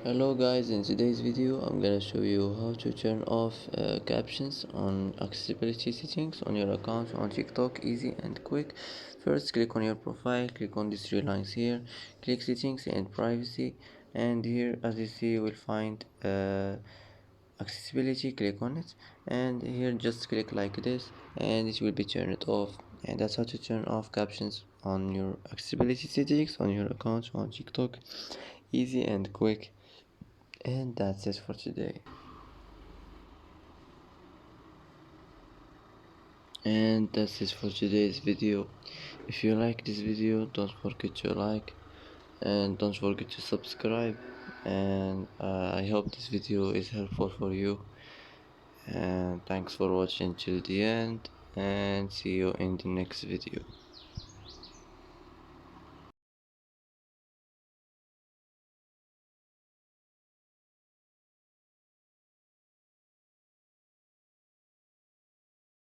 Hello guys, in today's video I'm gonna show you how to turn off captions on accessibility settings on your account on TikTok. Easy and quick. First, click on your profile, click on these three lines here, click settings and privacy, and here as you see you will find accessibility. Click on it, and here just click like this and it will be turned off. And that's how to turn off captions on your accessibility settings on your account on TikTok. Easy and quick. And that's it for today. And that's it for today's video. If you like this video, don't forget to like and don't forget to subscribe. And I hope this video is helpful for you. And thanks for watching till the end. And see you in the next video.